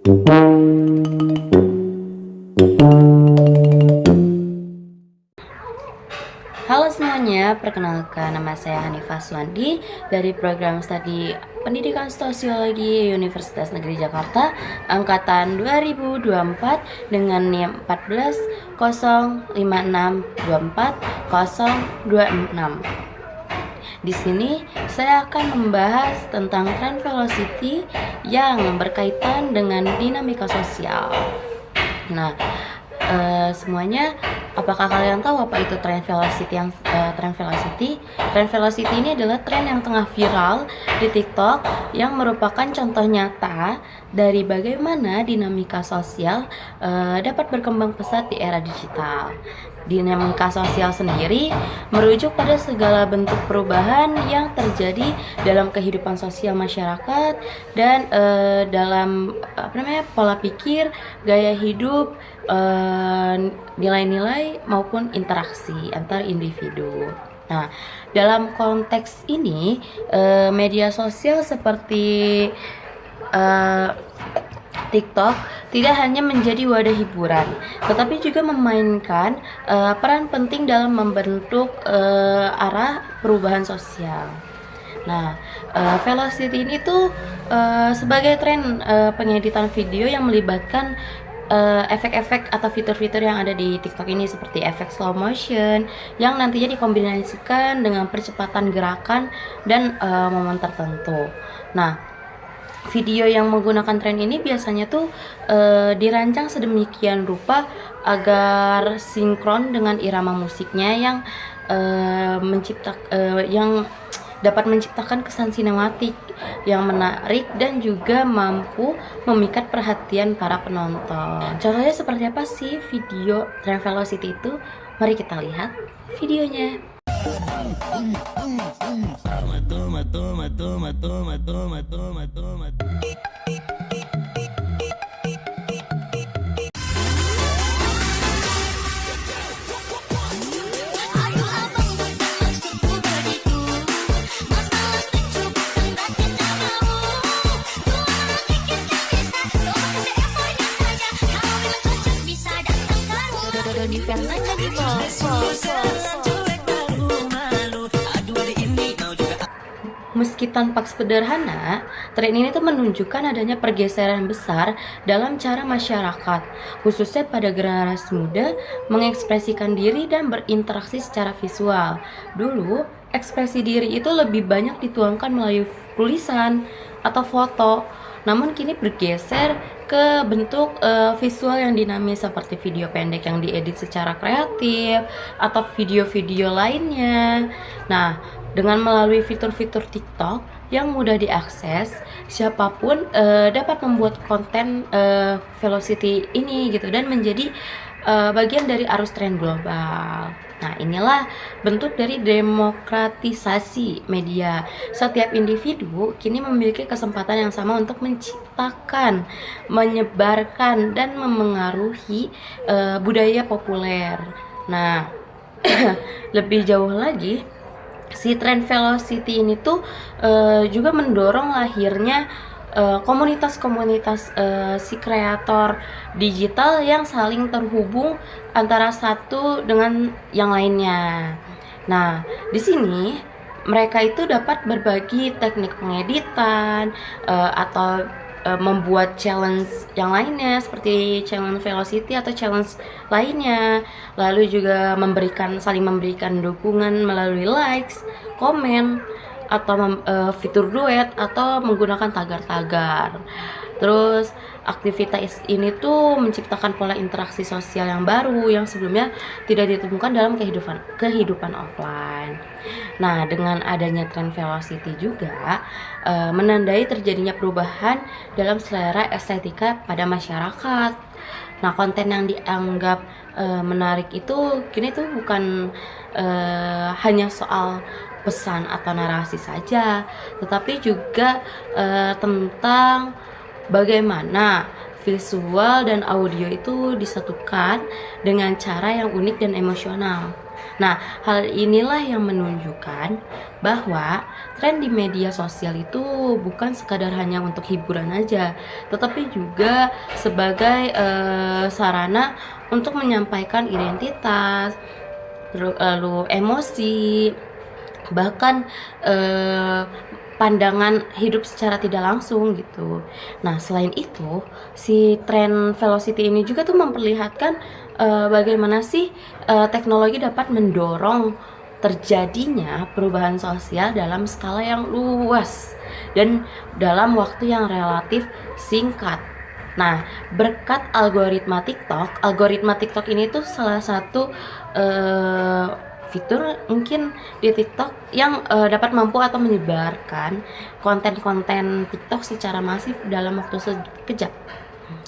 Halo semuanya, perkenalkan nama saya Hanifah Suwandi dari program studi Pendidikan Sosiologi Universitas Negeri Jakarta angkatan 2024 dengan NIM 14056240026. Di sini saya akan membahas tentang tren velocity yang berkaitan dengan dinamika sosial. Nah, semuanya, apakah kalian tahu apa itu tren velocity? Tren velocity? Tren velocity ini adalah tren yang tengah viral di TikTok yang merupakan contoh nyata dari bagaimana dinamika sosial dapat berkembang pesat di era digital. Dinamika sosial sendiri merujuk pada segala bentuk perubahan yang terjadi dalam kehidupan sosial masyarakat dan dalam pola pikir, gaya hidup, nilai-nilai maupun interaksi antar individu. Nah, dalam konteks ini media sosial seperti TikTok tidak hanya menjadi wadah hiburan, tetapi juga memainkan peran penting dalam membentuk arah perubahan sosial. Nah, velocity ini tuh sebagai tren pengeditan video yang melibatkan efek-efek atau fitur-fitur yang ada di TikTok ini seperti efek slow motion yang nantinya dikombinasikan dengan percepatan gerakan dan momen tertentu. Nah, video yang menggunakan tren ini biasanya tuh dirancang sedemikian rupa agar sinkron dengan irama musiknya yang yang dapat menciptakan kesan sinematik yang menarik dan juga mampu memikat perhatian para penonton. Contohnya seperti apa sih video tren velocity itu? Mari kita lihat videonya. Meski tampak sederhana, tren ini tuh menunjukkan adanya pergeseran besar dalam cara masyarakat, khususnya pada generasi muda, mengekspresikan diri dan berinteraksi secara visual. Dulu, ekspresi diri itu lebih banyak dituangkan melalui tulisan atau foto, namun kini bergeser ke bentuk visual yang dinamis seperti video pendek yang diedit secara kreatif atau video-video lainnya. Nah, dengan melalui fitur-fitur TikTok yang mudah diakses, siapapun dapat membuat konten velocity ini gitu dan menjadi bagian dari arus tren global. Nah, inilah bentuk dari demokratisasi media. Setiap individu kini memiliki kesempatan yang sama untuk menciptakan, menyebarkan, dan memengaruhi budaya populer. Nah, lebih jauh lagi, si tren velocity ini tuh juga mendorong lahirnya komunitas-komunitas si kreator digital yang saling terhubung antara satu dengan yang lainnya. Nah, di sini mereka itu dapat berbagi teknik pengeditan atau membuat challenge yang lainnya seperti challenge velocity atau challenge lainnya, lalu juga saling memberikan dukungan melalui likes, komen, atau fitur duet atau menggunakan tagar-tagar. Terus aktivitas ini tuh menciptakan pola interaksi sosial yang baru yang sebelumnya tidak ditemukan dalam kehidupan offline. Nah, dengan adanya tren velocity juga menandai terjadinya perubahan dalam selera estetika pada masyarakat. Nah, konten yang dianggap menarik itu kini tuh bukan hanya soal pesan atau narasi saja, tetapi juga tentang bagaimana visual dan audio itu disatukan dengan cara yang unik dan emosional. Nah, hal inilah yang menunjukkan bahwa tren di media sosial itu bukan sekadar hanya untuk hiburan aja, tetapi juga sebagai sarana untuk menyampaikan identitas, lalu emosi, bahkan eh, pandangan hidup secara tidak langsung gitu. Nah, selain itu, si tren velocity ini juga tuh memperlihatkan bagaimana sih teknologi dapat mendorong terjadinya perubahan sosial dalam skala yang luas dan dalam waktu yang relatif singkat. Nah, berkat algoritma TikTok ini tuh salah satu eh, fitur mungkin di TikTok yang dapat mampu atau menyebarkan konten-konten TikTok secara masif dalam waktu sekejap.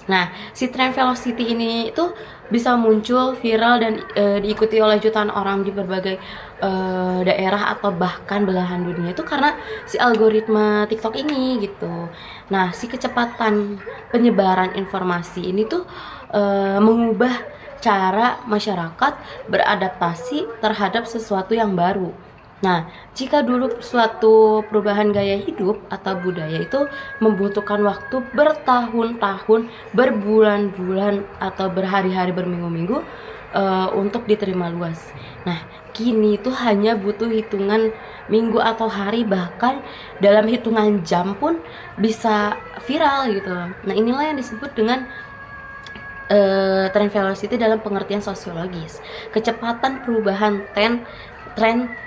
Nah, si tren velocity ini itu bisa muncul viral dan diikuti oleh jutaan orang di berbagai daerah atau bahkan belahan dunia itu karena si algoritma TikTok ini gitu. Nah, si kecepatan penyebaran informasi ini tuh mengubah cara masyarakat beradaptasi terhadap sesuatu yang baru. Nah, jika dulu suatu perubahan gaya hidup atau budaya itu membutuhkan waktu bertahun-tahun, berbulan-bulan, atau berhari-hari, berminggu-minggu untuk diterima luas. Nah, kini itu hanya butuh hitungan minggu atau hari, bahkan dalam hitungan jam pun bisa viral gitu. Nah, inilah yang disebut dengan tren velocity dalam pengertian sosiologis. Kecepatan perubahan tren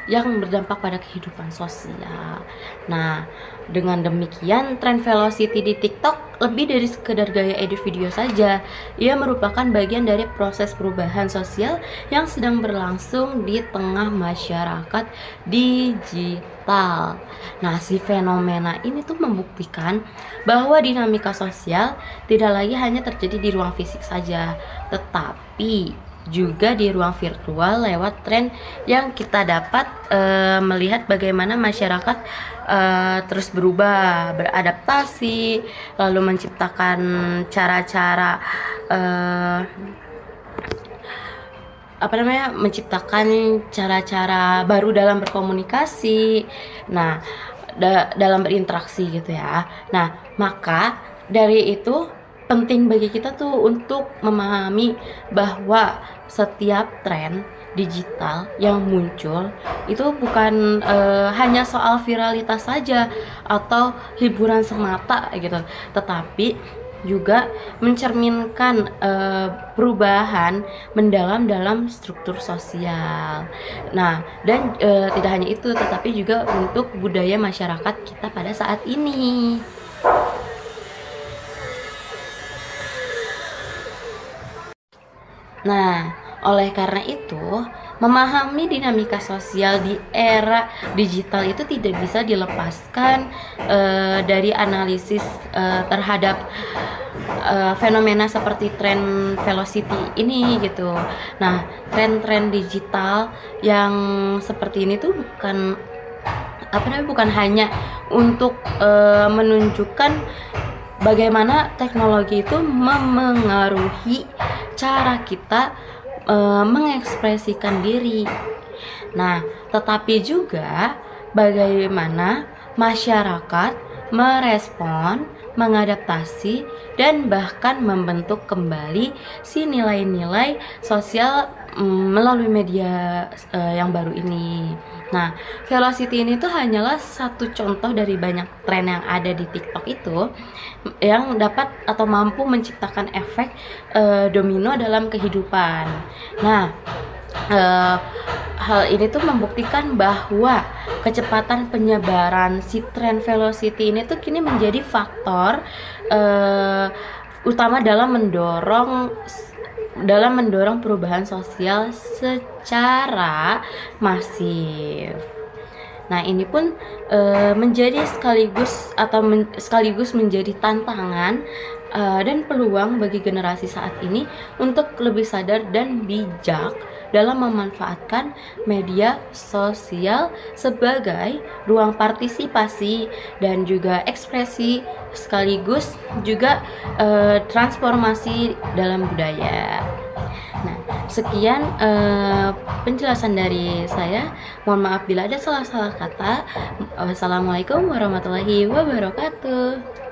yang berdampak pada kehidupan sosial. Nah, dengan demikian tren velocity di TikTok lebih dari sekedar gaya edit video saja. Ia merupakan bagian dari proses perubahan sosial yang sedang berlangsung di tengah masyarakat digital. Nah, si fenomena ini tuh membuktikan bahwa dinamika sosial tidak lagi hanya terjadi di ruang fisik saja, tetapi juga di ruang virtual lewat tren yang kita dapat melihat bagaimana masyarakat terus berubah, beradaptasi, lalu menciptakan cara-cara menciptakan cara-cara baru dalam berkomunikasi. Nah, dalam berinteraksi gitu ya. Nah, maka dari itu penting bagi kita tuh untuk memahami bahwa setiap tren digital yang muncul itu bukan hanya soal viralitas saja atau hiburan semata gitu, tetapi juga mencerminkan perubahan mendalam dalam struktur sosial. Nah, dan tidak hanya itu, tetapi juga untuk budaya masyarakat kita pada saat ini. Nah, oleh karena itu, memahami dinamika sosial di era digital itu tidak bisa dilepaskan dari analisis terhadap fenomena seperti tren velocity ini gitu. Nah, tren-tren digital yang seperti ini tuh bukan hanya untuk menunjukkan bagaimana teknologi itu memengaruhi cara kita mengekspresikan diri. Nah, tetapi juga bagaimana masyarakat merespon, mengadaptasi, dan bahkan membentuk kembali si nilai-nilai sosial melalui media yang baru ini. Nah, velocity ini tuh hanyalah satu contoh dari banyak tren yang ada di TikTok itu yang dapat atau mampu menciptakan efek domino dalam kehidupan. Nah, hal ini tuh membuktikan bahwa kecepatan penyebaran si tren velocity ini tuh kini menjadi faktor utama dalam mendorong perubahan sosial secara masif. Nah, ini pun menjadi sekaligus menjadi tantangan dan peluang bagi generasi saat ini untuk lebih sadar dan bijak dalam memanfaatkan media sosial sebagai ruang partisipasi dan juga ekspresi, sekaligus juga transformasi dalam budaya. Nah, sekian penjelasan dari saya. Mohon maaf bila ada salah-salah kata. Wassalamualaikum warahmatullahi wabarakatuh.